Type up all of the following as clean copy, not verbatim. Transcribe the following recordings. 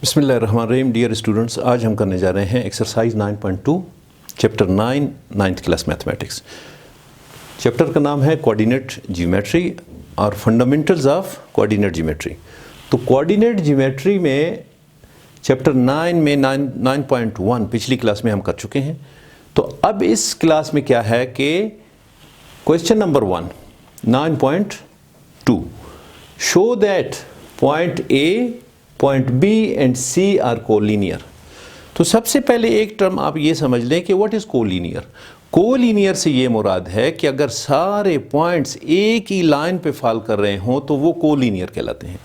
बिस्मिल्लाहिर्रहमानिर्रहीम। Dear students, आज हम करने जा रहे हैं exercise 9.2 chapter 9 ninth class mathematics. Chapter का नाम है कोऑर्डिनेट ज्योमेट्री और फंडामेंटल्स ऑफ कोऑर्डिनेट ज्योमेट्री। तो कोऑर्डिनेट ज्योमेट्री में चैप्टर 9 में 9.1 पिछली क्लास में हम कर चुके हैं। तो अब इस क्लास में क्या है कि question number 1 9.2 show that point A, point B and C are collinear. तो सबसे पहले एक टर्म आप ये समझ लें कि व्हाट इज कोलिनियर। कोलिनियर से ये मुराद है कि अगर सारे पॉइंट्स एक ही लाइन पे फॉल कर रहे हों तो वो कोलिनियर कहलाते हैं।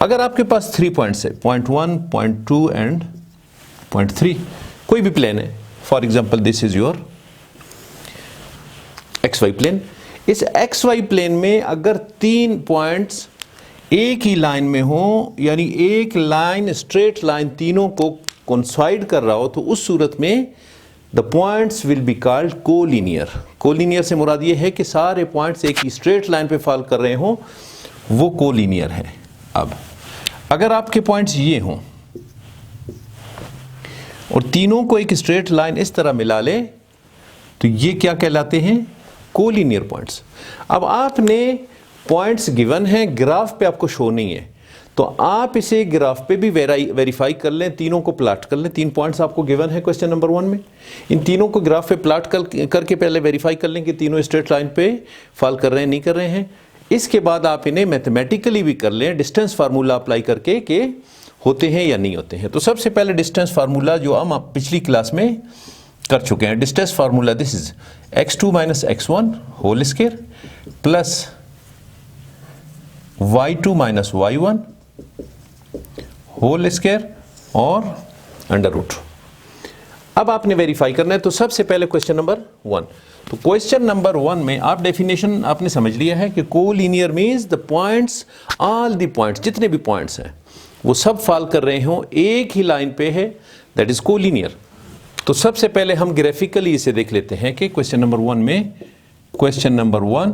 अगर आपके पास 3 पॉइंट्स है, पॉइंट 1, पॉइंट 2 एंड पॉइंट 3, कोई भी प्लेन है, for example this is your XY plane. इस XY प्लेन में अगर 3 पॉइंट्स एक ही लाइन में हो, यानी एक लाइन स्ट्रेट लाइन तीनों को कोइंसाइड कर रहा हो, तो उस सूरत में the points will be called collinear. Collinear से मुराद ये है कि सारे पॉइंट्स एक ही स्ट्रेट लाइन पे फॉल कर रहे हो, वो कोलिनियर है। अब अगर आपके पॉइंट्स ये हों और तीनों को एक स्ट्रेट लाइन इस तरह मिला ले तो ये क्या कहलाते हैं? Collinear points. अब आपने पॉइंट्स गिवन हैं, ग्राफ पे आपको शो नहीं है, तो आप इसे ग्राफ पे भी वेरीफाई कर लें, तीनों को प्लाट कर लें। 3 पॉइंट्स आपको गिवन है क्वेश्चन नंबर 1 में। इन तीनों को ग्राफ पे प्लाट करके पहले वेरीफाई कर लें कि तीनों स्ट्रेट लाइन पे फॉल कर रहे हैं, नहीं कर रहे हैं। इसके बाद आप इन्हें मैथमेटिकली भी कर लें, डिस्टेंस फार्मूला अप्लाई करके कि होते हैं या नहीं होते हैं। तो सबसे पहले डिस्टेंस फार्मूला जो हम पिछली क्लास में कर चुके हैं, distance formula this is x2 minus x1 whole square plus y2 minus y1 whole square और अंडर रूट। अब आपने वेरीफाई करना है। तो सबसे पहले क्वेश्चन नंबर 1। तो क्वेश्चन नंबर 1 में आप डेफिनेशन आपने समझ लिया है कि collinear means the points, all the points, जितने भी पॉइंट्स हैं वो सब फॉल कर रहे हो, एक ही लाइन पे है, दैट इज कोलिनियर। तो सबसे पहले हम ग्राफिकली इसे देख लेते हैं कि क्वेश्चन नंबर 1 में, क्वेश्चन नंबर 1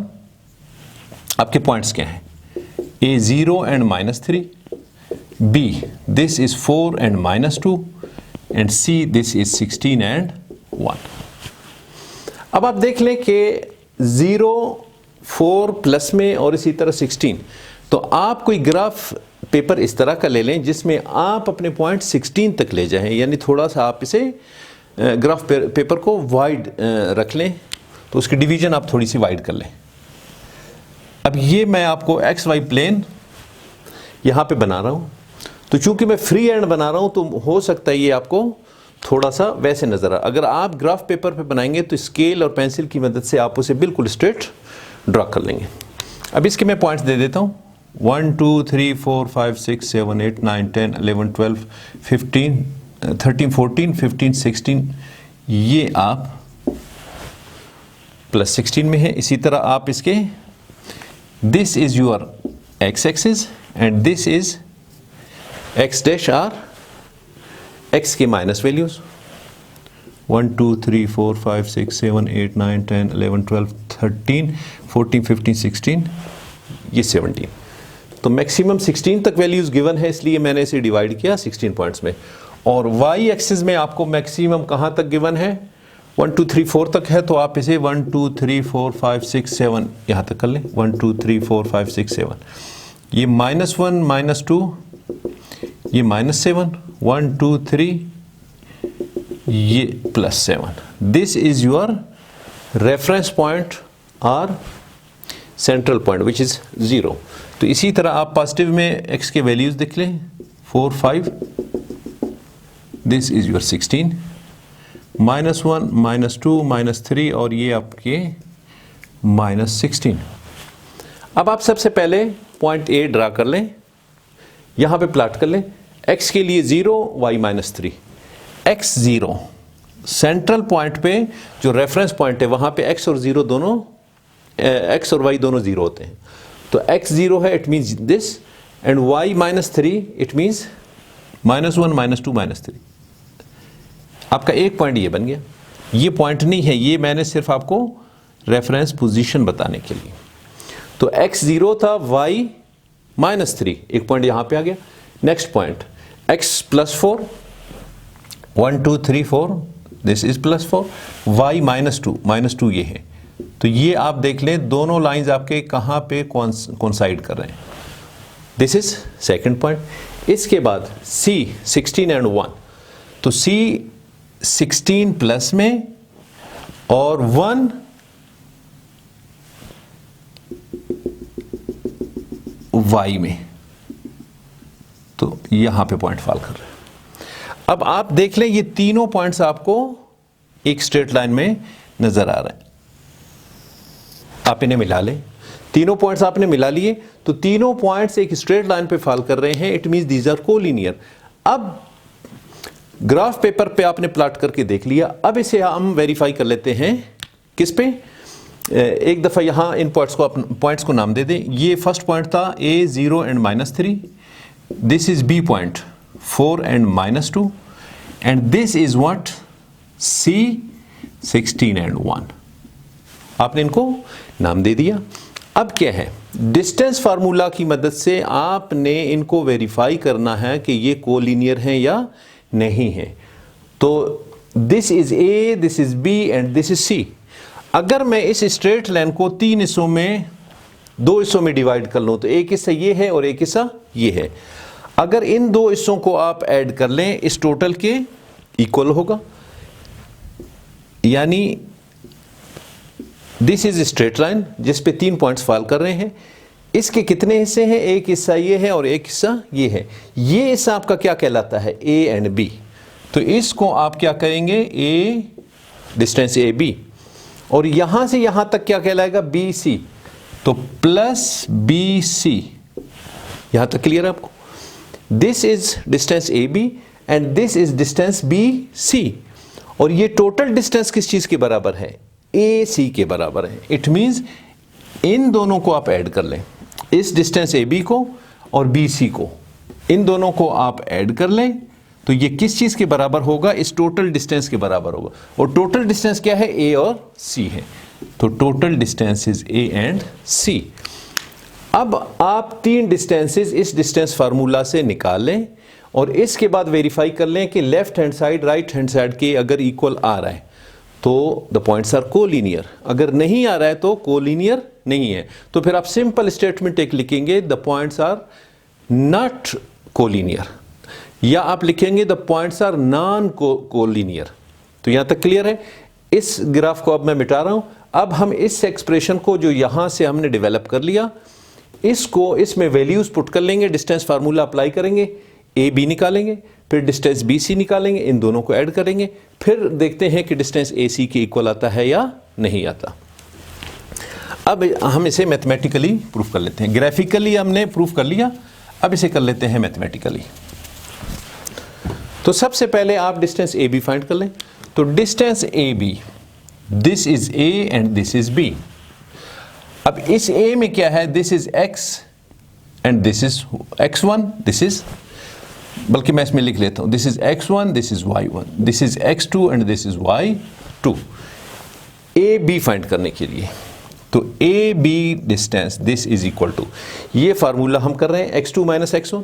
आपके पॉइंट्स क्या हैं? A 0 and -3, B this is 4 and -2, and C this is 16 and 1। अब आप देख लें कि 0, 4 प्लस में और इसी तरह 16। तो आप कोई ग्राफ पेपर इस तरह का ले लें जिसमें आप अपने पॉइंट 16 तक ले जाएं, यानी थोड़ा सा आप इसे ग्राफ पेपर को वाइड रख लें, तो उसकी डिवीजन आप थोड़ी सी वाइड कर लें। अब ये मैं आपको XY प्लेन यहाँ पे बना रहा हूँ, तो चूंकि मैं फ्री हैंड बना रहा हूँ तो हो सकता है ये आपको थोड़ा सा वैसे नज़र आ। अगर आप ग्राफ पेपर पे बनाएंगे तो स्केल और पेंसिल की मदद से आप उसे बिल्कुल स्ट्रेट ड्रा कर लेंगे। अब इसके मैं पॉइंट्स दे देता हूँ 1 2 3 4 5 6 7 8 9 10 11 12 15 13 14 15 16, ये आप प्लस 16 में है। इसी तरह आप इसके this is your x axis and this is x dash or x के माइनस वैल्यूज 1 2 3 4 5 6 7 8 9 10 11 12 13 14 15 16, ये 17। तो मैक्सिमम 16 तक वैल्यूज गिवन है, इसलिए मैंने इसे डिवाइड किया 16 पॉइंट्स में। और y एक्सिस में आपको मैक्सिमम कहाँ तक गिवन है? 1 2 3 4 तक है, तो आप इसे 1 2 3 4 5 6 7 यहाँ तक कर लें। 1 2 3 4 5 6 7, ये -1 -2, ये -7, 1 2 3, ये +7। This is your reference point और सेंट्रल पॉइंट विच इज 0। तो इसी तरह आप पॉजिटिव में x के वैल्यूज देख लें 4 5, दिस इज योर 16, -1 -2 -3 और ये आपके -16। अब आप सबसे पहले पॉइंट A ड्रा कर लें, यहाँ पे प्लाट कर लें। x के लिए 0, y -3, x 0 सेंट्रल पॉइंट पे जो रेफरेंस पॉइंट है वहाँ पे x और 0 दोनों, x और y दोनों 0 होते हैं। तो x 0 है, it means this, and y -3 it means -1 -2 -3। आपका एक पॉइंट ये बन गया। ये पॉइंट नहीं है, ये मैंने सिर्फ आपको रेफरेंस पोजीशन बताने के लिए। तो x 0 था, y -3, एक पॉइंट यहां पे आ गया। Next point x plus 4, 1 2 3 4, this is plus 4, y minus two ये है। तो ये आप देख लें दोनों लाइंस आपके कहाँ पे कोइंसाइड कर रहे हैं। This is second point. इसके बाद c 16 एंड 1, तो c 16 प्लस में और 1 y में, तो यहां पे पॉइंट फॉल कर रहे हैं। अब आप देख लें ये तीनों पॉइंट्स आपको एक स्ट्रेट लाइन में नजर आ रहे हैं। आप इन्हें मिला लें, तीनों पॉइंट्स आपने मिला लिए, तो तीनों पॉइंट्स एक स्ट्रेट लाइन पे फॉल कर रहे हैं। It means these are collinear. अब ग्राफ पेपर पे आपने प्लॉट करके देख लिया। अब इसे हम वेरीफाई कर लेते हैं किस पे, एक दफा यहां इन पॉइंट्स को नाम दे दें। ये फर्स्ट पॉइंट था a0 and -3, this is b point 4 and -2, and this is what c 16 and 1। आपने इनको नाम दे दिया। अब क्या है, डिस्टेंस फार्मूला की मदद से आपने इनको वेरीफाई करना है कि ये कोलिनियर हैं या नहीं है। तो this is a, this is b and this is c। अगर मैं इस स्ट्रेट लाइन को तीन हिस्सों में, दो हिस्सों में डिवाइड कर लूं, तो एक हिस्सा ये है और एक हिस्सा ये है। अगर इन दो हिस्सों को आप ऐड कर लें, इस टोटल के इक्वल होगा। यानी दिस इज स्ट्रेट लाइन जिस पे तीन पॉइंट्स फॉल कर रहे हैं। इसके कितने हिस्से हैं, एक हिस्सा ये है और एक हिस्सा ये है। ये हिस्सा आपका क्या कहलाता है, a एंड b। तो इसको आप क्या करेंगे, a डिस्टेंस a b, और यहां से यहां तक क्या कहलाएगा, बी सी। तो प्लस बी सी, यहां तक क्लियर है आपको। This is distance A B and this is distance B C, और ये टोटल डिस्टेंस किस चीज के बराबर है, ए सी के बराबर है। इट मींस इन दोनों को आप ऐड कर लें, इस डिस्टेंस ए बी को और बी सी को, इन दोनों को आप ऐड कर लें, तो ये किस चीज के बराबर होगा, इस टोटल डिस्टेंस के बराबर होगा। और टोटल डिस्टेंस क्या है, ए और सी है। तो total distance is A and C. अब आप तीन डिस्टेंसेस इस डिस्टेंस फार्मूला से निकाल लें और इसके बाद वेरीफाई कर लें कि left hand side right hand side के अगर इक्वल आ रहा है तो द पॉइंट्स आर कोलिनियर, अगर नहीं आ रहा है तो कोलिनियर नहीं है। तो फिर आप सिंपल स्टेटमेंट एक लिखेंगे, the points are not collinear, या आप लिखेंगे the points are non collinear. तो यहां तक क्लियर है। इस ग्राफ को अब मैं मिटा रहा हूं। अब हम इस एक्सप्रेशन को जो यहां से हमने डेवलप कर लिया, इसको इसमें वैल्यूज पुट कर लेंगे, डिस्टेंस फार्मूला अप्लाई करेंगे, ए बी निकालेंगे, फिर डिस्टेंस बी सी निकालेंगे, इन दोनों को ऐड करेंगे, फिर देखते हैं कि डिस्टेंस ए सी के इक्वल आता है या नहीं आता। अब हम इसे मैथमेटिकली प्रूफ कर लेते हैं। ग्राफिकली हमने प्रूफ कर लिया, अब इसे कर लेते हैं मैथमेटिकली। तो सबसे पहले आप डिस्टेंस ए बी फाइंड कर लें। तो distance A B, this is A and this is B. अब इस ए में क्या है, this is x and this is x1, this is, बल्कि मैं इसमें लिख लेता हूं, this is x1, this is y1, this is x2 and this is y2। A B find करने के लिए तो A B distance this is equal to, ये फार्मूला हम कर रहे हैं x2 minus x1,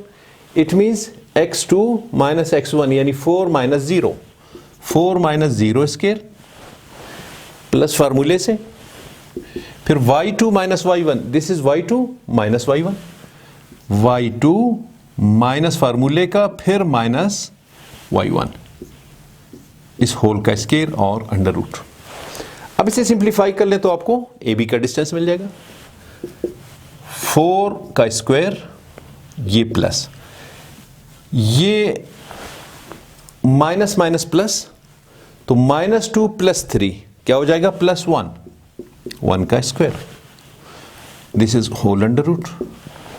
it means x2 minus x1 यानी 4 माइनस 0, 4 माइनस 0 स्क्वायर प्लस फार्मूले से, फिर y2 minus y1, this is y2 minus y1, y2 minus फार्मूले का, फिर माइनस y1, इस होल का स्क्वायर और अंडर रूट। अब इसे सिंप्लीफाई कर ले तो आपको ए बी का डिस्टेंस मिल जाएगा, 4 का स्क्वायर, ये प्लस, ये माइनस माइनस प्लस, तो -2 + 3 क्या हो जाएगा, +1, 1 का square, this is whole under root.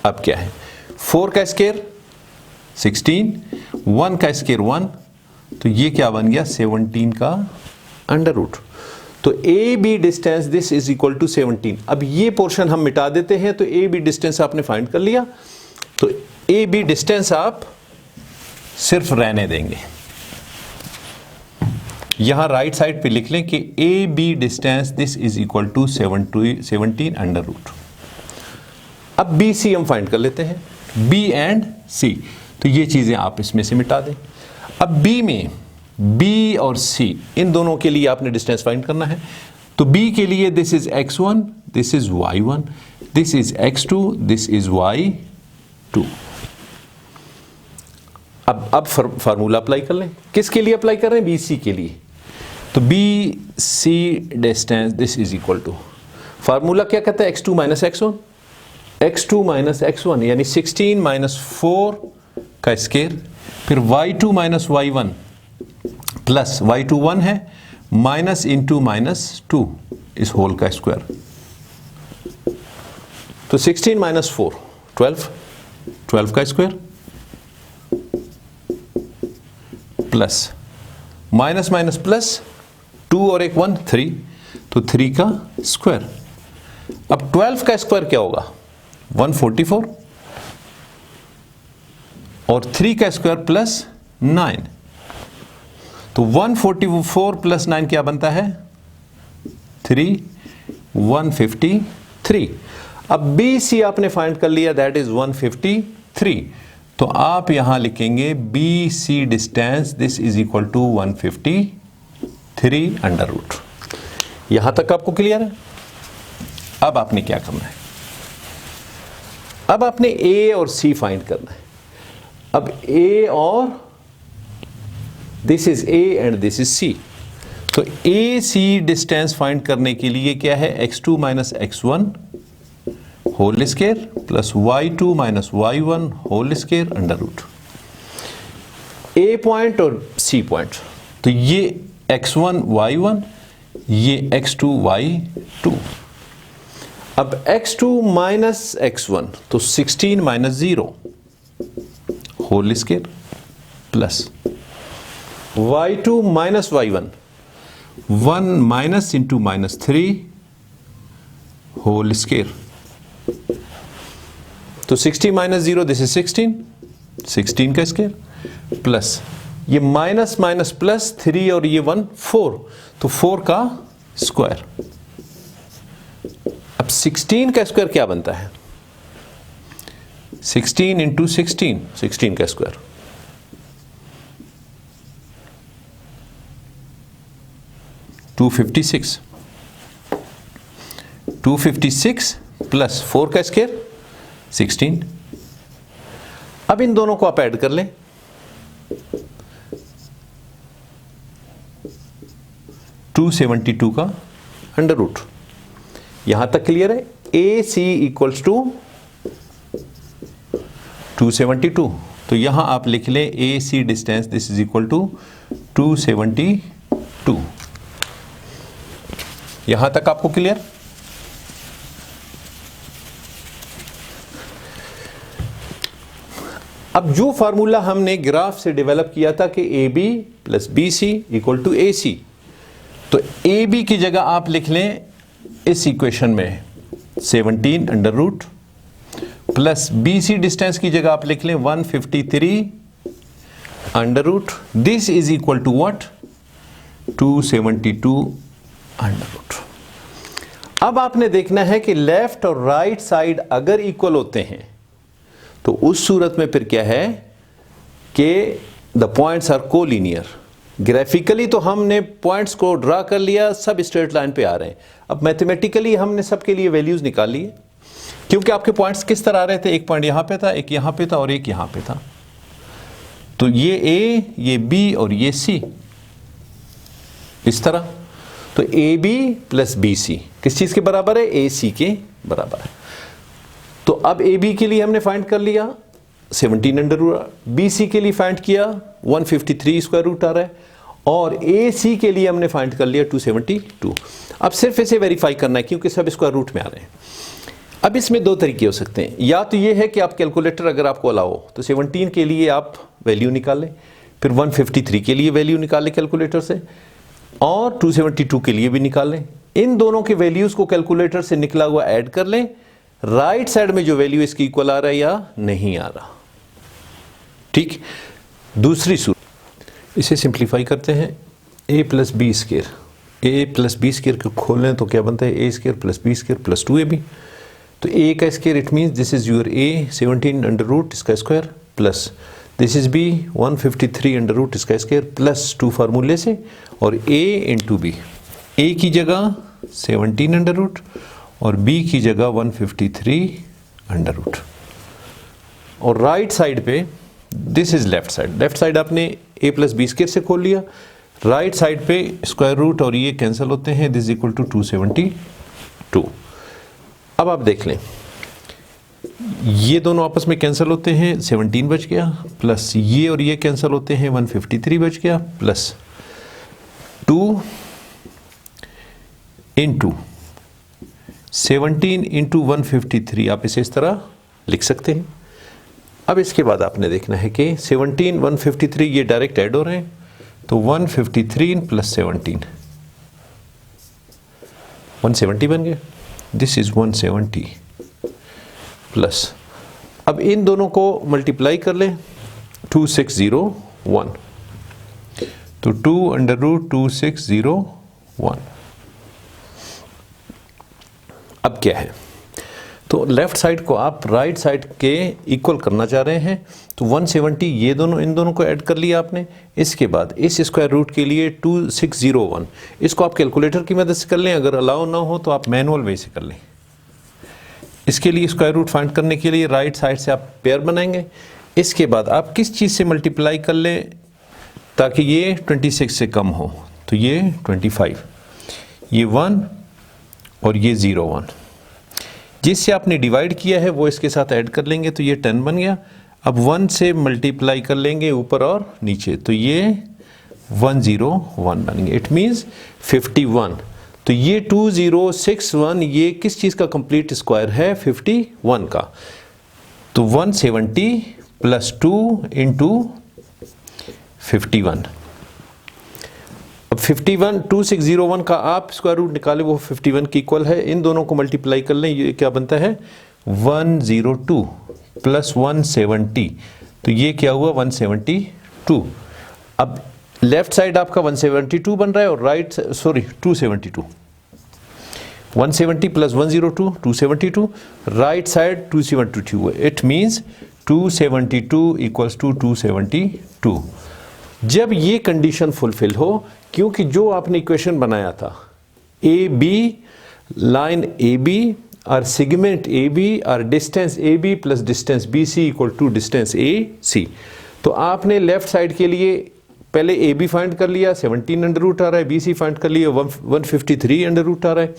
अब क्या है, 4 का स्क्वायर 16, 1 का स्क्वायर 1, तो ये क्या बन गया, 17 का अंडर रूट। तो A B distance this is equal to 17। अब ये पोर्शन हम मिटा देते हैं, तो ए बी डिस्टेंस आपने फाइंड कर लिया, तो ए बी डिस्टेंस आप सिर्फ रहने देंगे। यहां राइट साइड पे लिख लें कि A B distance this is equal to 17 under root. अब बी सी हम फाइंड कर लेते हैं, बी एंड सी। तो ये चीज़ें आप इसमें से मिटा दें। अब बी में बी और सी इन दोनों के लिए आपने डिस्टेंस फाइंड करना है। तो बी के लिए this is x1, this is y1, this is x2, this is y2। अब फार्मूला अप्लाई कर लें। किसके लिए अप्लाई कर रहे हैं? बी सी के लिए। तो B C distance this is equal to, formula क्या कहता है? x2 minus x1, x2 minus x1 यानी 16 माइनस 4 का स्केयर, फिर y2 minus y1 plus y2 1 है, माइनस इंटू माइनस 2 इस होल का स्क्वायर। तो 16 माइनस 4 12 का square plus minus minus plus 2 और एक 1 3, तो 3 का स्क्वायर। अब 12 का स्क्वायर क्या होगा? 144 और 3 का स्क्वायर प्लस 9, तो 144 प्लस 9 क्या बनता है? 3, 153। अब बी सी आपने फाइंड कर लिया, दैट इज 153। तो आप यहां लिखेंगे B C distance this is equal to 153 under root. यहां तक आपको क्लियर है? अब आपने क्या करना है? अब आपने ए और सी फाइंड करना है। अब ए और this is A and this is C. तो ए सी डिस्टेंस फाइंड करने के लिए क्या है? x2 minus x1 whole square plus y2 minus y1 whole square under root. A point और सी पॉइंट, तो ये x1 y1, ये x2 y2। अब x2 माइनस x1 तो 16 minus 0 whole square plus y2 minus y1 1 minus into minus 3 whole square. तो 60 minus 0 this is 16 का square plus ये minus minus plus 3 और ये 1 4, तो 4 का स्क्वायर। अब 16 का स्क्वायर क्या बनता है? 16 इंटू 16 का स्क्वायर, टू 256 प्लस 4 का स्क्वायर 16। अब इन दोनों को आप ऐड कर लें, टू 272 का अंडर रूट। यहां तक क्लियर है? A C equals to 272। तो यहां आप लिख लें A C distance this is equal to 272। यहां तक आपको क्लियर? अब जो फार्मूला हमने ग्राफ से डेवलप किया था कि A B plus B C equal to A C, तो ए बी की जगह आप लिख लें इस इक्वेशन में 17 under root plus B C distance की जगह आप लिख लें 153 under root. This is equal to what? 272 under root. अब आपने देखना है कि लेफ्ट और राइट साइड अगर इक्वल होते हैं तो उस सूरत में फिर क्या है कि the points are collinear. Graphically तो हमने पॉइंट्स को ड्रा कर लिया, सब स्ट्रेट लाइन पे आ रहे हैं। अब मैथमेटिकली हमने सबके लिए वैल्यूज निकाल लिए, क्योंकि आपके पॉइंट्स किस तरह आ रहे थे? एक पॉइंट यहां पे था, एक यहां पे था और एक यहां पे था। तो ये ए, ये बी और ये सी इस तरह। तो A B plus B C किस चीज के बराबर है? ए सी के बराबर है। तो अब ए बी के लिए हमने फाइंड कर लिया 17 अंडर रूट, बी सी के लिए फाइंड किया 153 स्क्वायर रूट आ रहा है, और ए सी के लिए हमने फाइंड कर लिया 272। अब सिर्फ इसे वेरीफाई करना है क्योंकि सब स्क्वायर रूट में आ रहे हैं। अब इसमें दो तरीके हो सकते हैं, या तो ये है कि आप कैलकुलेटर अगर आपको अलाउ तो 17 के लिए आप वैल्यू निकालें, फिर 153 के लिए वैल्यू निकालें कैलकुलेटर से, और 272 के लिए भी निकालें। इन दोनों के वैल्यूज को कैलकुलेटर से निकला हुआ ऐड कर लें, राइट साइड में जो वैल्यू इसकी इक्वल आ रहा है या नहीं आ रहा। ठीक, दूसरी सूरत इसे सिंप्लीफाई करते हैं। a plus B square, A plus B square को खोलें तो क्या बनता है? A square plus B square plus 2ab। तो a का square it means this is your a 17 under root इसका square plus this is B 153 under root इसका स्क्वायर प्लस 2 फार्मूले से, और a इंटू बी, a की जगह 17 अंडर रूट और b की जगह 153 अंडर रूट। और राइट साइड पे this is left side, left side आपने a प्लस बी स्क्वायर से खोल लिया, राइट साइड पे स्क्वायर रूट और ये कैंसिल होते हैं, दिस इक्वल टू 272। अब आप देख लें ये दोनों आपस में कैंसिल होते हैं, 17 बच गया, प्लस ये और ये कैंसिल होते हैं, 153 बच गया, प्लस 2 इंटू 17 इंटू 153, आप इसे इस तरह लिख सकते हैं। अब इसके बाद आपने देखना है कि 17 153 ये डायरेक्ट ऐड हो रहे हैं, तो 153 प्लस 17 170 बन गया, दिस इज 170 प्लस, अब इन दोनों को मल्टीप्लाई कर लें, 2601, तो 2 अंडर रूट 2601। अब क्या है, तो लेफ्ट साइड को आप राइट साइड के इक्वल करना चाह रहे हैं, तो 170 ये दोनों इन दोनों को ऐड कर लिया आपने। इसके बाद इस स्क्वायर रूट के लिए 2601, इसको आप कैलकुलेटर की मदद से कर लें, अगर अलाउ ना हो तो आप मैनुअल वे से कर लें। इसके लिए स्क्वायर रूट फाइंड करने के लिए राइट साइड से आप पेयर बनाएंगे। इसके बाद आप किस चीज़ से मल्टीप्लाई कर लें ताकि ये 26 से कम हो, तो ये 25, ये 1 और ये 01, जिससे आपने डिवाइड किया है वो इसके साथ ऐड कर लेंगे, तो ये 10 बन गया। अब 1 से मल्टीप्लाई कर लेंगे ऊपर और नीचे, तो ये 101 बन गया, इट मीन्स 51। तो ये 2061 ये किस चीज़ का कंप्लीट स्क्वायर है, 51 का। तो 170 प्लस 2 इंटू 51, अब 51 2601 का आप स्क्वायर रूट निकाले वो 51 की इक्वल है, इन दोनों को मल्टीप्लाई कर लें, ये क्या बनता है 102 प्लस 170, तो ये क्या हुआ 172। अब लेफ्ट साइड आपका 172 बन रहा है और राइट 272, 170 प्लस 102 272, राइट साइड 272 हुआ, इट मीन्स 272 इक्वल्स टू 272। जब ये कंडीशन फुलफिल हो, क्योंकि जो आपने इक्वेशन बनाया था A B, line A B और सेगमेंट ए बी और distance A B plus distance B C equal to distance A C, तो आपने लेफ्ट साइड के लिए पहले ए बी फाइंड कर लिया, 17 अंडर रूट आ रहा है, बी सी फाइंड कर लिया 153 अंडर रूट आ रहा है,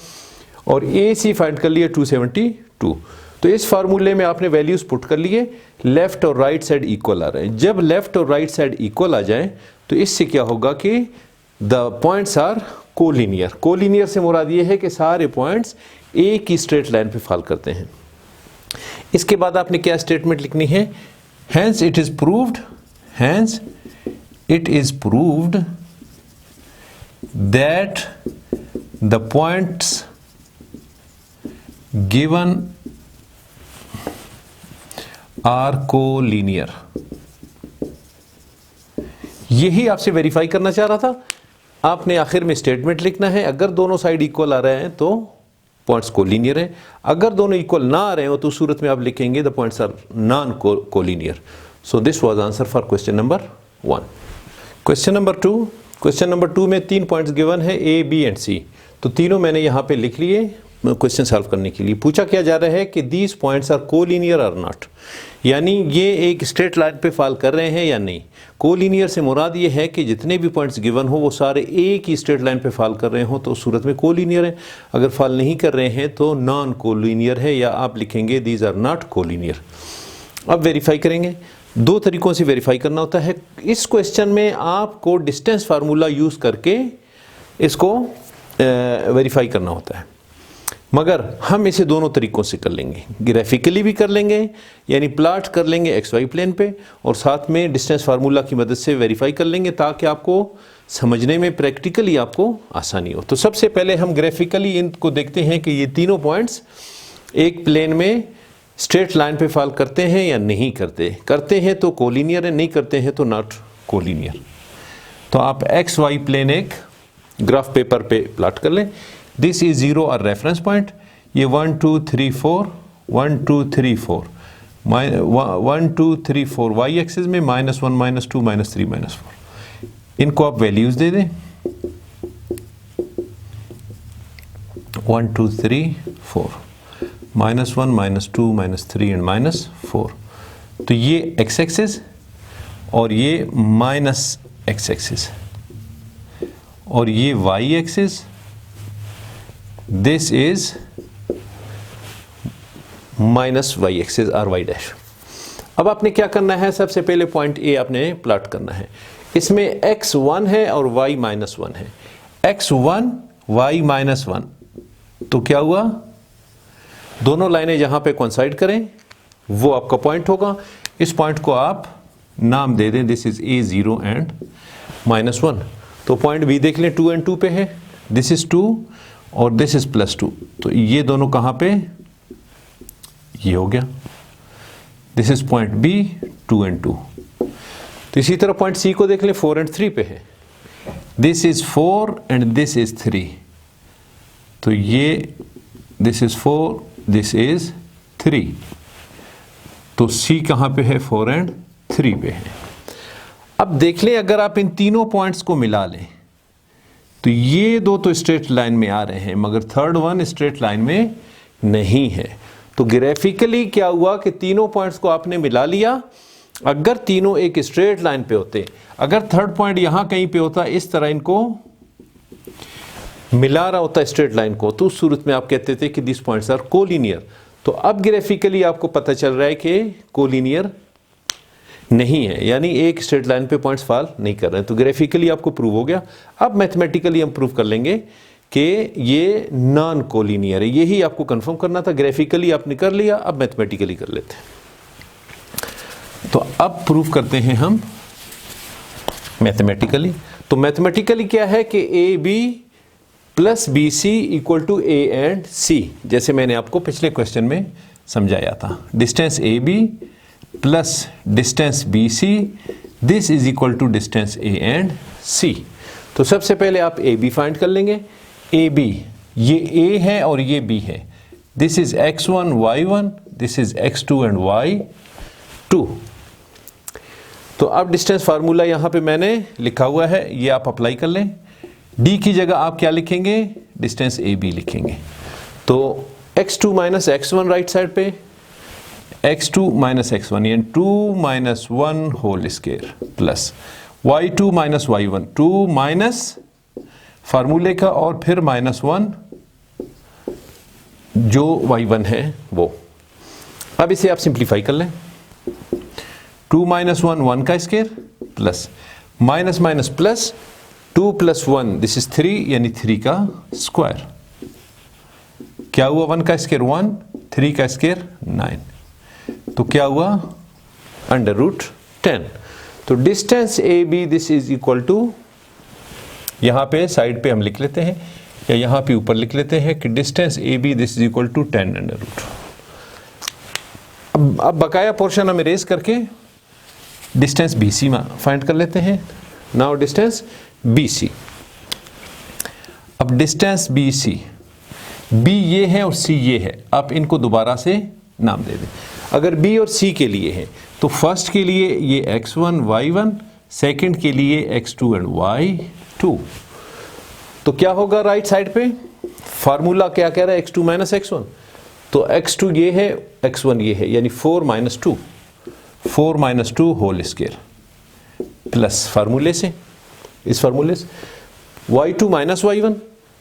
और ए सी फाइंड कर लिया 272। तो इस फार्मूले में आपने वैल्यूज पुट कर लिए, लेफ्ट और राइट साइड इक्वल आ रहे हैं। जब लेफ्ट और राइट साइड इक्वल आ जाए तो इससे क्या होगा कि the points are collinear. Collinear से मुराद ये है कि सारे पॉइंट्स एक ही स्ट्रेट लाइन पे फॉल करते हैं। इसके बाद आपने क्या स्टेटमेंट लिखनी है, hence it is proved, hence it is proved that the points given are collinear. यही आपसे वेरीफाई करना चाह रहा था। आपने आखिर में स्टेटमेंट लिखना है, अगर दोनों साइड इक्वल आ रहे हैं तो पॉइंट्स कोलिनियर हैं, अगर दोनों इक्वल ना आ रहे हो तो सूरत में आप लिखेंगे the points are non collinear. So this was answer for question number 1। Question number 2, question number 2 में 3 पॉइंट्स गिवन है ए बी एंड सी, तो तीनों मैंने यहाँ पे लिख लिए क्वेश्चन सॉल्व करने के लिए। पूछा क्या जा रहा है कि दीज पॉइंट्स आर कोलिनियर और नॉट, यानी ये एक स्ट्रेट लाइन पे फॉल कर रहे हैं या नहीं। कोलिनियर से मुराद ये है कि जितने भी पॉइंट्स गिवन हो वो सारे एक ही स्ट्रेट लाइन पे फॉल कर रहे हो तो उस सूरत में कोलिनियर है, अगर फॉल नहीं कर रहे हैं तो नॉन कोलिनियर है, या आप लिखेंगे दीज आर नॉट कोलिनियर। अब वेरीफाई करेंगे, 2 तरीक़ों से वेरीफाई करना होता है। इस क्वेश्चन में आपको डिस्टेंस फार्मूला यूज़ करके इसको वेरीफाई करना होता है, मगर हम इसे दोनों तरीक़ों से कर लेंगे, ग्राफिकली भी कर लेंगे यानी प्लाट कर लेंगे एक्स वाई प्लेन पे, और साथ में डिस्टेंस फार्मूला की मदद से वेरीफाई कर लेंगे ताकि आपको समझने में प्रैक्टिकली आपको आसानी हो। तो सबसे पहले हम ग्राफिकली इनको देखते हैं कि ये तीनों पॉइंट्स एक प्लेन में स्ट्रेट लाइन पे फॉल करते हैं या नहीं करते। करते हैं तो कोलिनियर है, नहीं करते हैं तो नॉट कोलिनियर। तो आप एक्स वाई प्लेन एक ग्राफ पेपर पे प्लाट कर लें। दिस इज 0 और रेफरेंस पॉइंट, ये 1 2 3 4 1 2 3 4, 1 2 3 4 वाई एक्सिस में -1 -2 -3 -4, इनको आप वैल्यूज दे दें 1 2 3 4 -1 -2 -3 एंड -4। तो ये एक्स एक्सिस और ये माइनस एक्स एक्सिस और ये y axis, this is minus y axis or y dash. अब आपने क्या करना है, सबसे पहले पॉइंट ए आपने प्लॉट करना है। इसमें x1 है और y -1 है। x1 y -1, तो क्या हुआ, दोनों लाइनें जहां पे कोइंसाइड करें वो आपका पॉइंट होगा। इस पॉइंट को आप नाम दे दें, दिस इज a0 एंड -1। तो पॉइंट बी देख लें, 2 and 2 पे है, दिस इज 2 और दिस इज +2, तो ये दोनों कहां पे, ये हो गया, this is point B 2 and 2। तो इसी तरह पॉइंट सी को देख लें, 4 and 3 पे है, this is 4 and this is 3, तो ये दिस इज 4 दिस इज 3, तो सी कहां पे है, 4 and 3 पे है। अब देख लें, अगर आप इन तीनों पॉइंट्स को मिला लें तो ये दो तो स्ट्रेट लाइन में आ रहे हैं, मगर थर्ड वन स्ट्रेट लाइन में नहीं है। तो ग्राफिकली क्या हुआ कि तीनों पॉइंट्स को आपने मिला लिया। अगर तीनों एक स्ट्रेट लाइन पे होते, अगर थर्ड पॉइंट यहां कहीं पे होता, इस तरह इनको मिला रहा होता स्ट्रेट लाइन को, तो उस सूरत में आप कहते थे कि दिस पॉइंट्स आर कोलिनियर। तो अब ग्राफिकली आपको पता चल रहा है कि कोलिनियर नहीं है, यानी एक स्ट्रेट लाइन पे पॉइंट्स फॉल नहीं कर रहे हैं। तो ग्राफिकली आपको प्रूव हो गया। अब मैथमेटिकली हम प्रूव कर लेंगे कि ये नॉन कोलिनियर है। यही आपको कंफर्म करना था। ग्राफिकली आपने कर लिया, अब मैथमेटिकली कर लेते हैं। तो अब प्रूव करते हैं हम मैथमेटिकली। तो मैथमेटिकली क्या है कि A B plus B C equal to A and C, जैसे मैंने आपको पिछले क्वेश्चन में समझाया था। Distance A B plus distance B C, this is equal to distance A and C. तो सबसे पहले आप ए बी फाइंड कर लेंगे। ए बी, ये ए है और ये बी है, this is x1 y1, this is x2 and y2। तो अब डिस्टेंस फार्मूला यहां पे मैंने लिखा हुआ है, ये आप अप्लाई कर लें। डी की जगह आप क्या लिखेंगे, डिस्टेंस ए बी लिखेंगे। तो x2 minus x1 right side पे, x2 माइनस x1 यानी 2 minus 1 whole square plus y2 minus y1, 2 minus फार्मूले का और फिर -1 जो y1 है वो। अब इसे आप सिंप्लीफाई कर लें। 2 माइनस 1 1 का square plus minus minus plus 2 plus 1 this is 3 यानी 3 का स्क्वायर। क्या हुआ, 1 का स्क्वायर 1, 3 का स्क्वायर 9, तो क्या हुआ √10। तो distance A B this is equal to, यहां पे साइड पे हम लिख लेते हैं या यहां पे ऊपर लिख लेते हैं कि distance A B this is equal to 10 √। अब बकाया पोर्शन हम इरेज करके डिस्टेंस बी सी फाइंड कर लेते हैं। नाउ डिस्टेंस बी सी, अब डिस्टेंस बी सी, बी ये है और सी ये है, आप इनको दोबारा से नाम दे दें। अगर बी और सी के लिए है तो फर्स्ट के लिए ये x1 y1, सेकंड के लिए x2 एंड y2। तो क्या होगा राइट साइड पे, फार्मूला क्या कह रहा है, x2 माइनस x1, तो x2 ये है, x1 ये है, यानी 4 minus 2, 4 minus 2 whole square plus फार्मूले से, इस फार्मूले से y2 माइनस y1,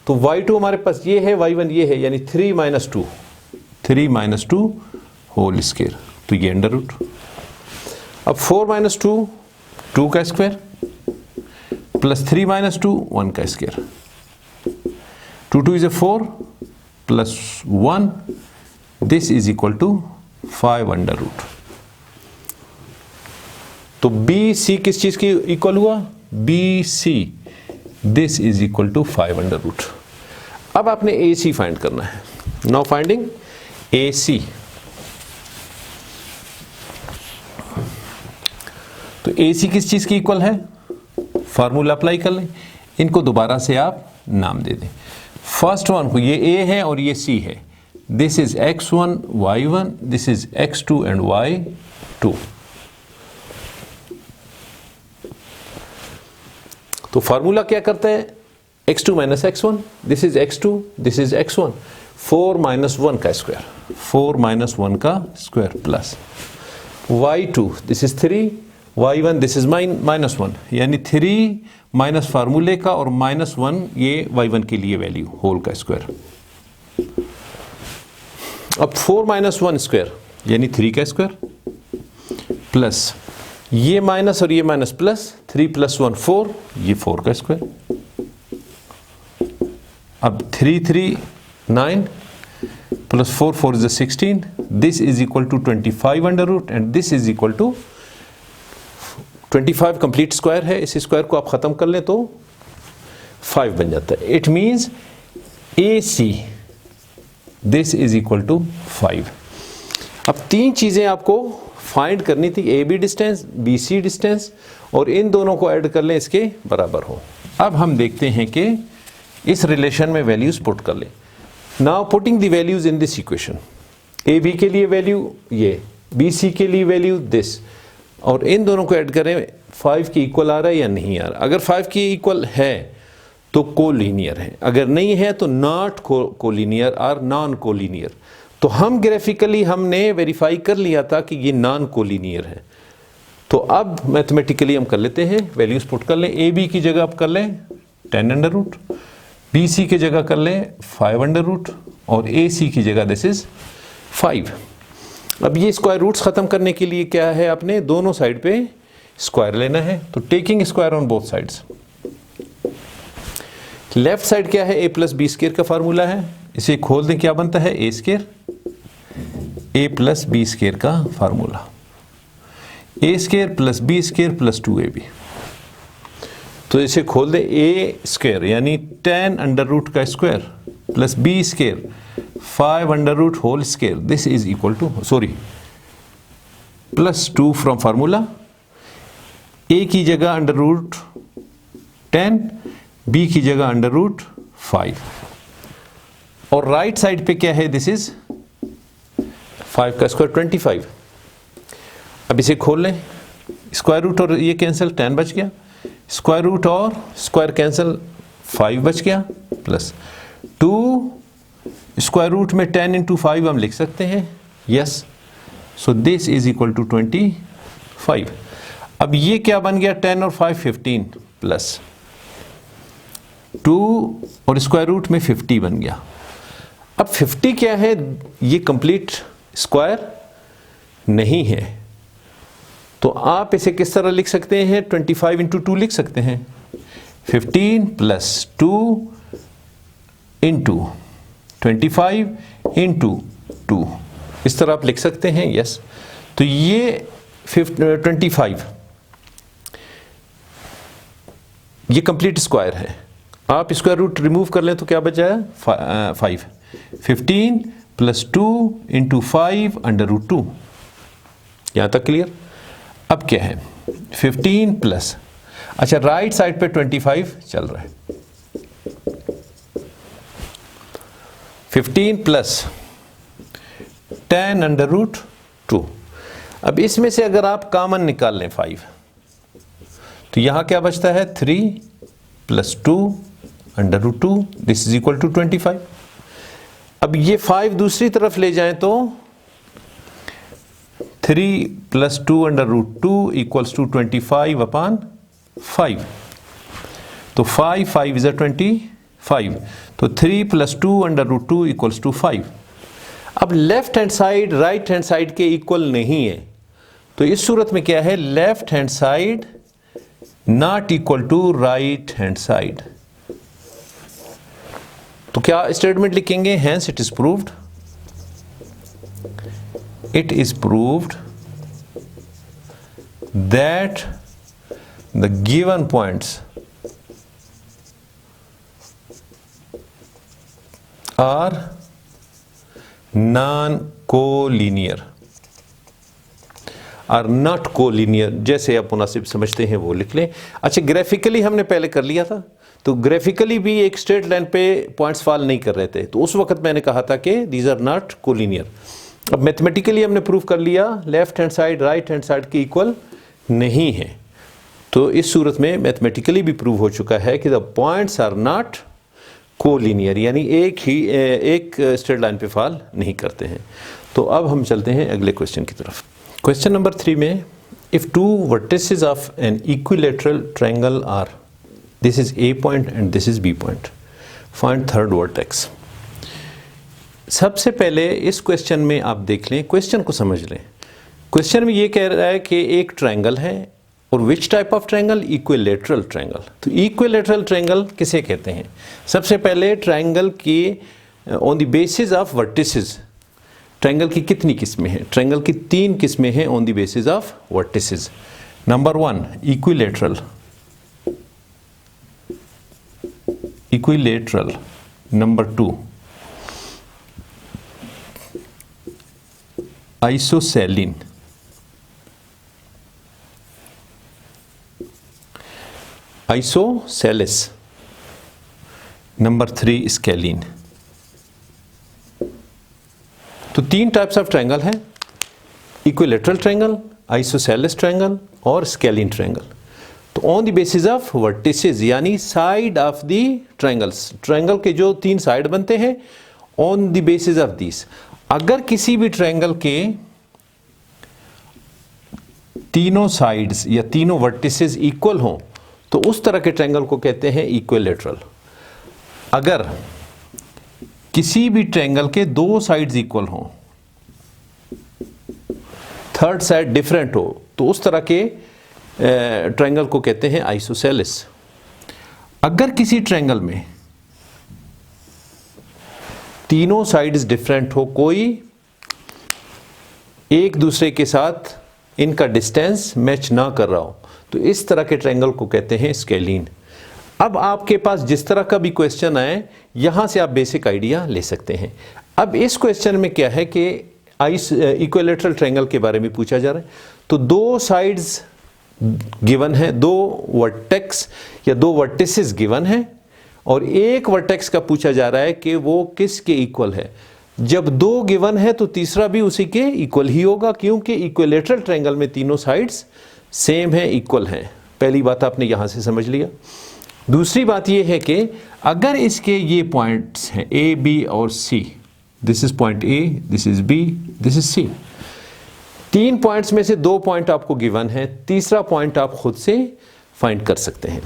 तो y2 हमारे पास ये है, y1 ये है, यानी 3 माइनस 2, 3 माइनस 2 होल स्क्वायर, तो ये √। अब 4 माइनस 2 2 का स्क्वायर प्लस 3 माइनस 2 1 का square, 2 2 is 4 plus 1, this is equal to 5 √। तो बी सी किस चीज की इक्वल हुआ, B C this is equal to 5 √। अब आपने ए सी फाइंड करना है। नाउ फाइंडिंग ए सी, तो ए सी किस चीज की इक्वल है, फार्मूला अप्लाई कर लें, इनको दोबारा से आप नाम दे दें। फर्स्ट वन को ये ए है और ये सी है, this is x1 y1, this is x2 and y2. तो फार्मूला क्या करता है, x2 minus x1, this is x2, this is x1, 4 minus 1 का स्क्वायर, 4 माइनस 1 का square plus y2, this is 3, y1 this is minus 1, यानी 3 minus फार्मूले का और माइनस 1 ये y1 के लिए वैल्यू होल का स्क्वायर. अब 4 माइनस 1 स्क्वायर यानी 3 का स्क्वायर प्लस ये माइनस और ये माइनस प्लस 3 प्लस 1 4, ये 4 का स्क्वायर. अब 3 3 9 plus 4 4 is 16, this is equal to 25 under root and this is equal to 25 complete square है. इस स्क्वायर को आप खत्म कर लें तो 5 बन जाता है. It means AC this is equal to 5. अब 3 चीजें आपको फाइंड करनी थी, AB डिस्टेंस, BC डिस्टेंस और इन दोनों को ऐड कर लें इसके बराबर हो. अब हम देखते हैं कि इस रिलेशन में वैल्यूज पुट कर लें. Now putting the values in this equation, AB के लिए वैल्यू ये, BC के लिए वैल्यू दिस, और इन दोनों को ऐड करें 5 के इक्वल आ रहा है या नहीं आ रहा. अगर 5 के इक्वल है तो कोलीनियर है, अगर नहीं है तो नॉट कोलीनियर और नॉन कोलीनियर. तो हम ग्राफिकली हमने वेरीफाई कर लिया था कि ये नॉन कोलीनियर है. तो अब मैथमेटिकली हम कर लेते हैं, वैल्यूज पुट कर लें. AB की जगह आप कर लें 10 अंडर रूट, BC की जगह कर लें 5 अंडर रूट और AC की जगह दिस इज 5. अब ये स्क्वायर रूट्स खत्म करने के लिए क्या है, आपने दोनों साइड पे स्क्वायर लेना है. तो taking square on both sides, left side क्या है, a प्लस बी स्क्वायर का फार्मूला है, इसे खोल दें, क्या बनता है a square, a plus B square का formula, a square plus B square plus 2ab. तो इसे खोल दें, a स्क्वायर यानी 10 अंडर रूट का square plus b square 5 under root whole square, this is equal to plus 2 from formula, a की जगह under root 10, b की जगह अंडर रूट 5 और राइट साइड पे क्या है, दिस इज 5 का स्क्वायर 25. अब इसे खोल लें, स्क्वायर रूट और ये कैंसिल 10 बच गया, स्क्वायर रूट और स्क्वायर कैंसिल 5 बच गया प्लस 2 स्क्वायर रूट में 10 इंटू 5 हम लिख सकते हैं, yes. So this is equal to 25. अब ये क्या बन गया, 10 और 5 15 प्लस 2 और स्क्वायर रूट में 50 बन गया. अब 50 क्या है, ये कंप्लीट स्क्वायर नहीं है, तो आप इसे किस तरह लिख सकते हैं, 25 इंटू 2 लिख सकते हैं, 15 प्लस 2 इंटू 25 इंटू 2, इस तरह आप लिख सकते हैं, यस. तो ये 25 ये कंप्लीट स्क्वायर है. आप स्क्वायर रूट रिमूव कर लें तो क्या बच जाएगा, 5. 15 प्लस 2 इंटू 5 अंडर रूट 2. यहां तक क्लियर. अब क्या है, 15 प्लस, अच्छा राइट साइड पे 25 चल रहा है, 15 प्लस 10 अंडर रूट 2. अब इसमें से अगर आप कॉमन निकाल लें 5, तो यहां क्या बचता है, 3 plus 2 under root 2, this is equal to 25. अब ये 5 दूसरी तरफ ले जाएं तो 3 plus 2 under root 2 equals to 25 upon 5. तो 5 इज 25, तो 3 plus 2 under root 2 equals to 5. अब left hand side right hand side के इक्वल नहीं है, तो इस सूरत में क्या है, left hand side not equal to right hand side. तो क्या स्टेटमेंट लिखेंगे, hence it is proved, it is proved that the given points are non-collinear, are not collinear. जैसे आप मुनासिब समझते हैं वो लिख लें. अच्छा ग्राफिकली हमने पहले कर लिया था, तो ग्राफिकली भी एक स्ट्रेट लाइन पे पॉइंट्स फॉल नहीं कर रहे थे, तो उस वक्त मैंने कहा था कि दीज आर नॉट कोलिनियर। अब मैथमेटिकली हमने प्रूव कर लिया left hand side right hand side के इक्वल नहीं है, तो इस सूरत में मैथमेटिकली भी प्रूव हो चुका है कि the points are not collinear, यानी एक स्ट्रेट लाइन पे फॉल नहीं करते हैं। तो अब हम चलते हैं अगले क्वेश्चन की तरफ। क्वेश्चन नंबर 3 में, if two vertices of an equilateral triangle are, this is A point and this is B point, find third vertex. सबसे पहले इस क्वेश्चन में आप देख लें, क्वेश्चन को समझ लें। क्वेश्चन में ये कह रहा है कि एक ट्रायंगल है, और which type of triangle? Equilateral triangle. तो इक्विलेटरल ट्रायंगल किसे कहते हैं? सबसे पहले ट्रायंगल की on the basis of vertices, triangle की कितनी किस्में हैं? ट्रायंगल की 3 किस्में हैं on the basis of vertices. Number 1 equilateral, equilateral. Number 2 isosceles, isosceles. Number 3 scalene. तो 3 टाइप्स ऑफ ट्रायंगल हैं, इक्विलेटरल ट्रायंगल, आइसोसेलेस ट्रायंगल और स्केलिन ट्रायंगल। तो on the basis of vertices, यानी side of the triangles, triangle के जो 3 side बनते हैं, on the basis of this, अगर किसी भी ट्रायंगल के तीनों साइड्स या तीनों वर्टिसेस इक्वल हों, तो उस तरह के ट्रायंगल को कहते हैं इक्विलेटरल। अगर किसी भी ट्रायंगल के 2 साइड्स इक्वल हों, थर्ड साइड डिफरेंट हो, तो उस तरह के ट्रायंगल को कहते हैं आइसोसेलेस। अगर किसी ट्रायंगल में तीनों साइड्स डिफरेंट हो, कोई एक दूसरे के साथ इनका डिस्टेंस मैच ना कर रहा हो, तो इस तरह के ट्रायंगल को कहते हैं स्केलिन। अब आपके पास जिस तरह का भी क्वेश्चन आए, यहां से आप बेसिक आइडिया ले सकते हैं। अब इस क्वेश्चन में क्या है कि इक्विलेटरल ट्रायंगल के बारे में पूछा जा रहा है, तो 2 साइड्स गिवन है, 2 वर्टेक्स या 2 वर्टिसेस गिवन है, और एक वर्टेक्स का पूछा जा रहा है कि वो किसके इक्वल है। जब 2 गिवन है तो तीसरा भी उसी के इक्वल ही होगा, क्योंकि इक्विलेटरल ट्रायंगल में तीनों साइड्स सेम है, इक्वल है। पहली बात आपने यहां से समझ लिया। दूसरी बात यह है कि अगर इसके ये पॉइंट्स हैं ए बी और C, this is point A, this is B, this is C, 3 points में से 2 पॉइंट आपको गिवन है, तीसरा पॉइंट आप खुद से फाइंड कर सकते हैं।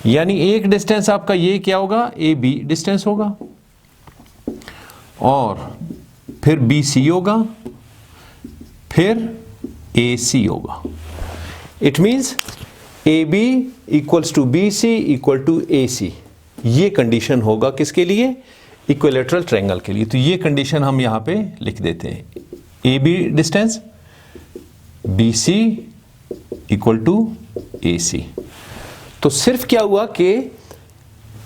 यानी एक डिस्टेंस आपका ये क्या होगा? ए बी डिस्टेंस होगा, और फिर बी सी होगा, फिर ए सी होगा। It means A B equals to B C equal to A C. ये कंडीशन होगा किसके लिए? इक्विलेटरल ट्रायंगल के लिए। तो ये कंडीशन हम यहां पे लिख देते हैं, A B distance, B C equal to A C. तो सिर्फ क्या हुआ कि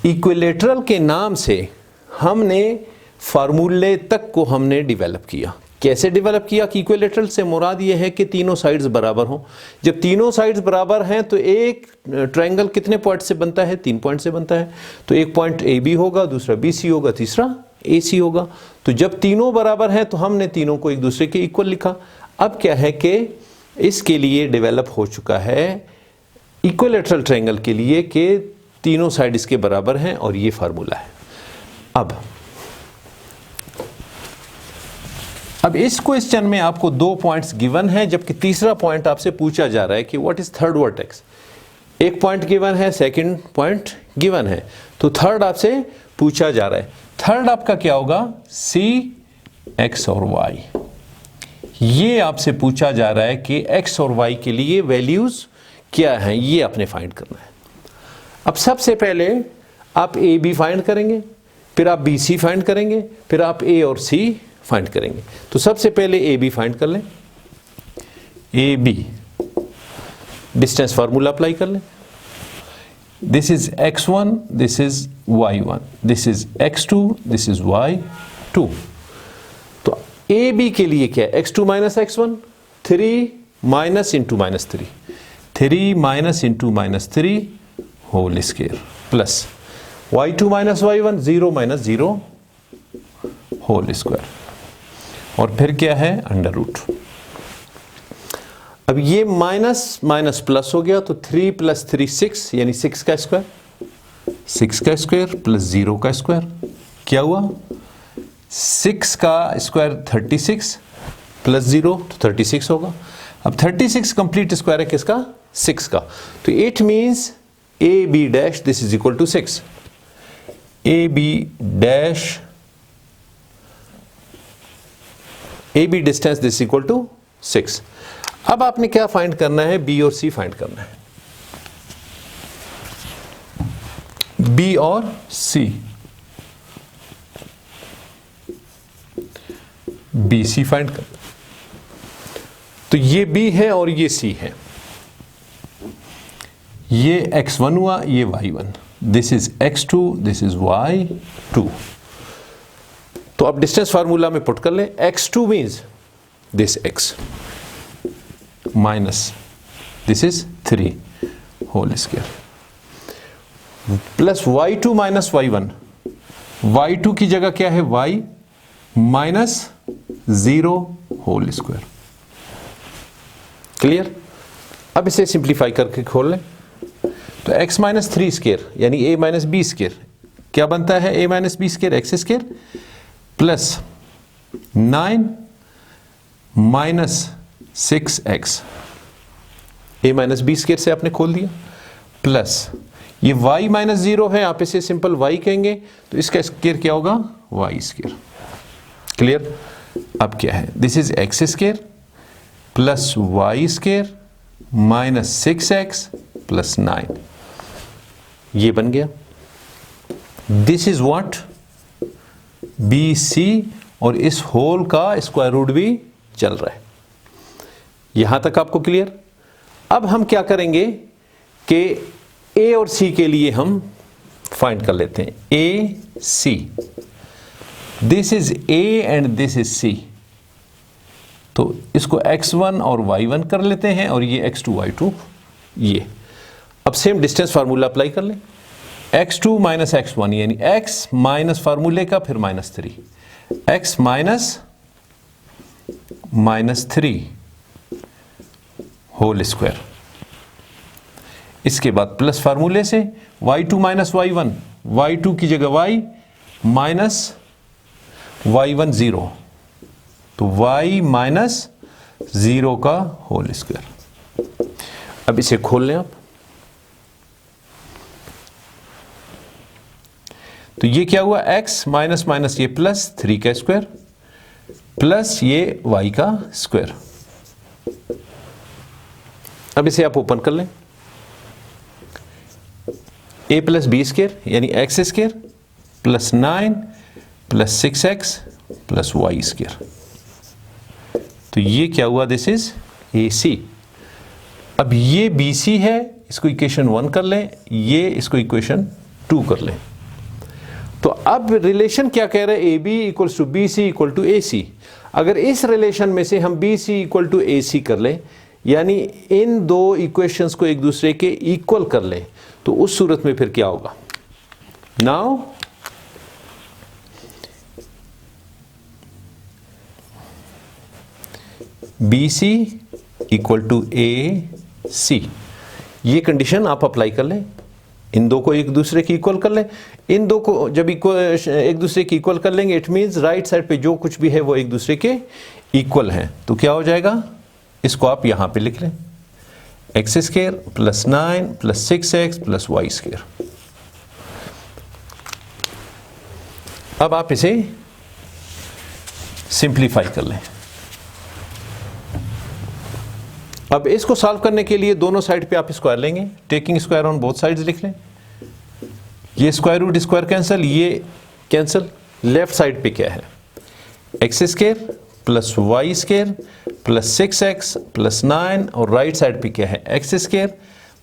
इक्विलेटरल के नाम से हमने फार्मूले तक को हमने डेवलप किया। कैसे डेवलप किया? कि इक्विलेटरल से मुराद ये है कि तीनों साइड्स बराबर हों। जब तीनों साइड्स बराबर हैं तो एक ट्रायंगल कितने पॉइंट से बनता है? 3 पॉइंट से बनता है। तो एक पॉइंट ए बी होगा, दूसरा बी सी होगा, तीसरा ए सी होगा। तो जब तीनों बराबर हैं तो हमने तीनों को एक दूसरे के इक्वल लिखा। अब क्या है कि इसके लिए डेवलप हो चुका है इक्विलेटरल ट्रायंगल के लिए कि तीनों साइड इसके बराबर हैं, और ये फार्मूला है। अब इस क्वेश्चन में आपको 2 पॉइंट्स गिवन हैं, जबकि तीसरा पॉइंट आपसे पूछा जा रहा है कि व्हाट इज थर्ड वर्टेक्स। एक पॉइंट गिवन है, सेकंड पॉइंट गिवन है, तो थर्ड आपसे पूछा जा रहा है। थर्ड आपका क्या होगा? सी एक्स और वाई। ये आपसे पूछा जा रहा है कि एक्स और वाई के लिए वैल्यूज क्या हैं, ये आपने फाइंड करना है। अब सबसे पहले आप ए बी फाइंड करेंगे, फिर आप बी सी फाइंड करेंगे, फिर आप ए और सी फाइंड करेंगे। तो सबसे पहले ए बी फाइंड कर लें। A B distance formula apply कर लें। This is x1, this is y1, this is x2, this is y2। तो ए बी के लिए क्या है? x2 minus x1, 3 minus into minus 3, 3 minus into minus 3 whole square. Plus y2 minus y1 0 minus 0 whole square, और फिर क्या है under root. अब ये माइनस माइनस प्लस हो गया, तो 3 प्लस 3 6, यानी 6 का स्क्वायर, 6 का स्क्वायर प्लस 0 का स्क्वायर, क्या हुआ 6 का स्क्वायर 36 प्लस 0 तो 36 होगा। अब 36 कंप्लीट स्क्वायर है किसका, 6 का, तो it means A B dash this is equal to 6, A B dash, A B distance this equal to 6। अब आपने क्या फाइंड करना है, बी और सी फाइंड करना है, बी और सी, बी सी फाइंड कर, तो ये बी है और ये सी है, ये x1 हुआ, ये y1, this is x2, this is y2। तो अब डिस्टेंस फार्मूला में पुट कर लें, x2 means this x minus this is 3 whole square plus y2 minus y1, y2 की जगह क्या है y minus 0 whole square. Clear. अब इसे सिंप्लीफाई करके खोल लें, तो x माइनस 3 स्क्वायर यानी a माइनस बी स्क्वायर क्या बनता है, a minus B square x square plus 9 minus 6x, a minus B square से आपने खोल दिया, प्लस ये y माइनस 0 है, आप इसे सिंपल y कहेंगे, तो इसका स्क्वायर क्या होगा y स्क्वायर। क्लियर। अब क्या है, this is x square plus y square minus 6x plus 9, ये बन गया। This is what B C, और इस होल का स्क्वायर रूट भी चल रहा है। यहां तक आपको क्लियर। अब हम क्या करेंगे कि ए और सी के लिए हम फाइंड कर लेते हैं, A C, this is A and this is C, तो इसको x1 और y1 कर लेते हैं, और ये x2 y2 ये। अब सेम डिस्टेंस फार्मूला अप्लाई कर लें, x2 माइनस x1 यानी x माइनस फार्मूले का फिर -3, x माइनस -3 होल स्क्वायर, इसके बाद प्लस फार्मूले से y2 माइनस y1, y2 की जगह y माइनस y1 0, तो y माइनस 0 का होल स्क्वायर। अब इसे खोल लें आप, तो ये क्या हुआ x माइनस माइनस ये प्लस 3 का स्क्वायर प्लस ये y का स्क्वायर। अब इसे आप ओपन कर लें, a प्लस बी स्क्वायर यानी x square plus 9 plus 6x plus y square, तो ये क्या हुआ, दिस इज ए सी। अब ये बी सी है, इसको इक्वेशन 1 कर लें, ये इसको इक्वेशन 2 कर लें। तो अब रिलेशन क्या कह रहे हैं, A B equals to B C equal to A C. अगर इस रिलेशन में से हम B C equal to A C कर लें, यानी इन दो इक्वेशंस को एक दूसरे के इक्वल कर लें, तो उस सूरत में फिर क्या होगा, now B C equal to A C, ये कंडीशन आप अप्लाई कर लें, इन दो को एक दूसरे की इक्वल कर लें। इन दो को जब एक दूसरे की इक्वल कर लेंगे, इट मींस राइट साइड पे जो कुछ भी है वो एक दूसरे के इक्वल हैं, तो क्या हो जाएगा, इसको आप यहां पे लिख लें, x square plus 9 plus 6x plus y square. अब आप इसे सिंप्लीफाई कर लें। अब इसको सॉल्व करने के लिए दोनों साइड पे आप स्क्वायर लेंगे, taking square on both sides लिख लें, ये स्क्वायर रूट स्क्वायर कैंसिल, ये कैंसिल, लेफ्ट साइड पे क्या है, x square plus y square plus 6x plus 9, और राइट साइड पे क्या है, x square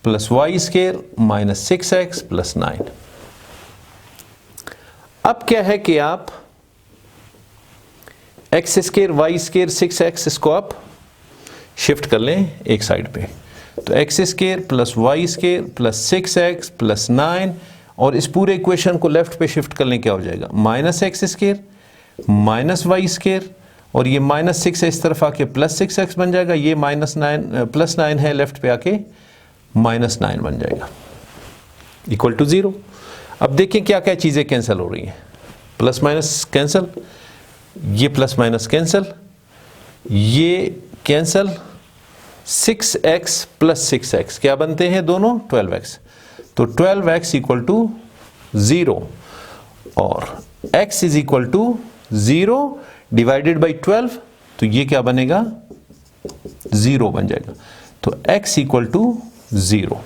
plus y square minus 6x plus 9। अब क्या है कि आप x square Y square 6x इसको आप शिफ्ट कर लें एक साइड पे, तो x square plus y square plus 6x plus 9, और इस पूरे इक्वेशन को लेफ्ट पे शिफ्ट करने क्या हो जाएगा, minus x square minus y square, और ये माइनस 6 है इस तरफ आके प्लस 6x बन जाएगा, ये प्लस 9 है लेफ्ट पे आके माइनस 9 बन जाएगा, इक्वल टू 0। अब देखिए क्या क्या चीज़ें कैंसिल हो रही हैं, प्लस माइनस कैंसिल, ये प्लस माइनस कैंसिल, ये कैंसिल, 6x प्लस 6x क्या बनते हैं दोनों, 12x। तो 12x इक्वल टू 0 और x is equal to 0 divided by 12, तो ये क्या बनेगा, 0 बन जाएगा। तो x equal to 0।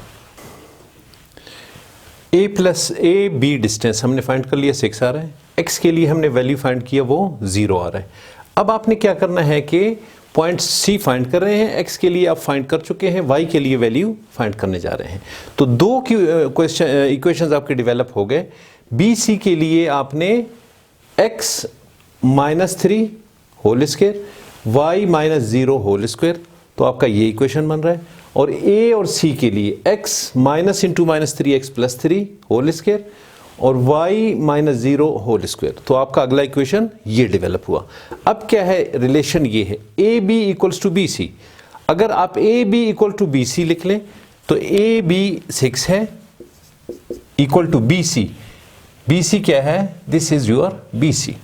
a plus A B distance हमने फाइंड कर लिया, 6 आ रहा है, x के लिए हमने वैल्यू फाइंड किया वो 0 आ रहा है। अब आपने क्या करना है कि पॉइंट C फाइंड कर रहे हैं, x के लिए आप फाइंड कर चुके हैं, y के लिए वैल्यू फाइंड करने जा रहे हैं। तो दो क्वेश्चन इक्वेशंस आपके डेवलप हो गए। BC के लिए आपने x minus 3 whole square, y minus 0 whole square, तो आपका ये इक्वेशन बन रहा है। और A और C के लिए x minus into minus 3x plus 3 whole square और y माइनस 0 होल स्क्वायर, तो आपका अगला इक्वेशन ये डेवलप हुआ। अब क्या है रिलेशन, ये है A B equals to B C. अगर आप A B equal to B C लिख लें तो ए बी 6 है equal to B C. B C क्या है, this is your B C,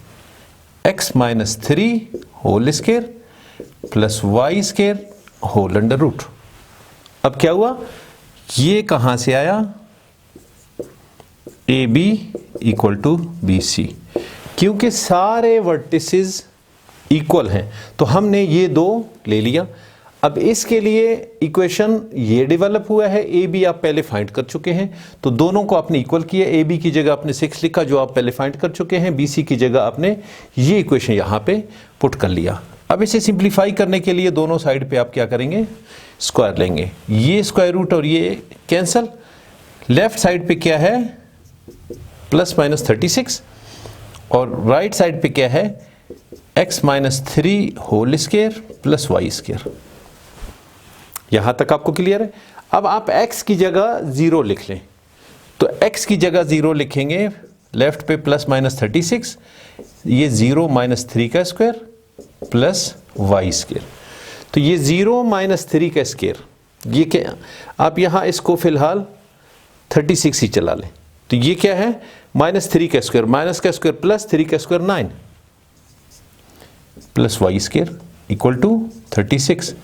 x minus 3 whole square plus y square whole under root. अब क्या हुआ, ये कहां से आया, A B equal to B C, क्योंकि सारे वर्टिसेस इक्वल हैं तो हमने ये दो ले लिया। अब इसके लिए इक्वेशन ये डेवलप हुआ है, ए बी आप पहले फाइंड कर चुके हैं तो दोनों को आपने इक्वल किया। ए बी की जगह आपने 6 लिखा जो आप पहले फाइंड कर चुके हैं, बी सी की जगह आपने ये इक्वेशन यहाँ पे पुट कर लिया। अब इसे सिंप्लीफाई करने के लिए दोनों साइड पे आप क्या करेंगे, स्क्वायर लेंगे, ये स्क्वायर रूट और ये कैंसल। लेफ्ट साइड पे क्या है, प्लस माइनस 36 और राइट साइड पे क्या है, x minus 3 whole square plus y square. यहां तक आपको क्लियर है। अब आप x की जगह 0 लिख लें, तो x की जगह 0 लिखेंगे, लेफ्ट पे प्लस माइनस 36, ये 0 माइनस 3 का स्क्वायर प्लस वाई स्क्वायर। तो ये 0 माइनस 3 का स्क्वायर, ये क्या, आप यहां इसको फिलहाल 36 ही चला लें, तो ये क्या है, माइनस 3 का स्क्वायर, माइनस का स्क्वायर प्लस 3 का square 9 plus y square equal to 36।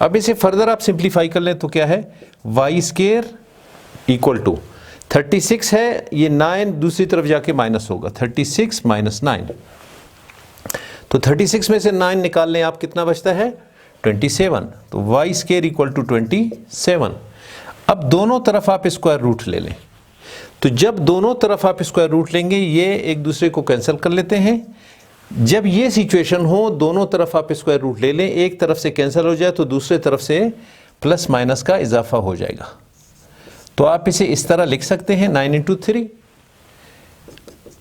अब इसे फर्दर आप सिंप्लीफाई कर लें तो क्या है, वाई स्क्वायर इक्वल टू 36 है, ये 9 दूसरी तरफ जाके माइनस होगा, 36 माइनस 9, तो 36 में से 9 निकाल लें आप, कितना बचता है 27, तो वाई स्क्वायर इक्वल टू 27। अब दोनों तरफ आप स्क्वायर रूट ले लें, तो जब दोनों तरफ आप स्क्वायर रूट लेंगे ये एक दूसरे को कैंसिल कर लेते हैं। जब ये सिचुएशन हो दोनों तरफ आप स्क्वायर रूट ले लें, एक तरफ से कैंसिल हो जाए तो दूसरे तरफ से प्लस माइनस का इजाफा हो जाएगा, तो आप इसे इस तरह लिख सकते हैं 9 इंटू 3।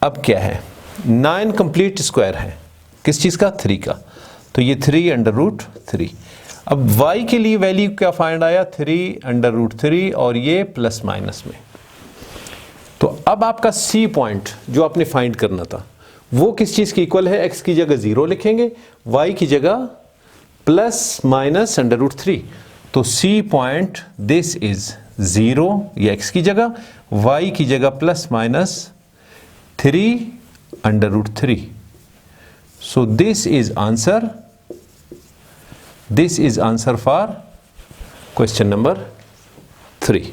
अब क्या है, 9 कंप्लीट स्क्वायर है, किस चीज़ का, 3 का, तो ये 3 अंडर रूट 3। अब y के लिए वैल्यू क्या फाइंड आया, 3 अंडर रूट 3 और ये प्लस माइनस में। तो अब आपका C पॉइंट जो आपने फाइंड करना था वो किस चीज़ की इक्वल है, x की जगह 0 लिखेंगे, y की जगह प्लस माइनस अंडर रूट 3, तो C पॉइंट दिस इज 0, ये x की जगह, y की जगह plus minus 3 under root 3। So this is answer for question number 3.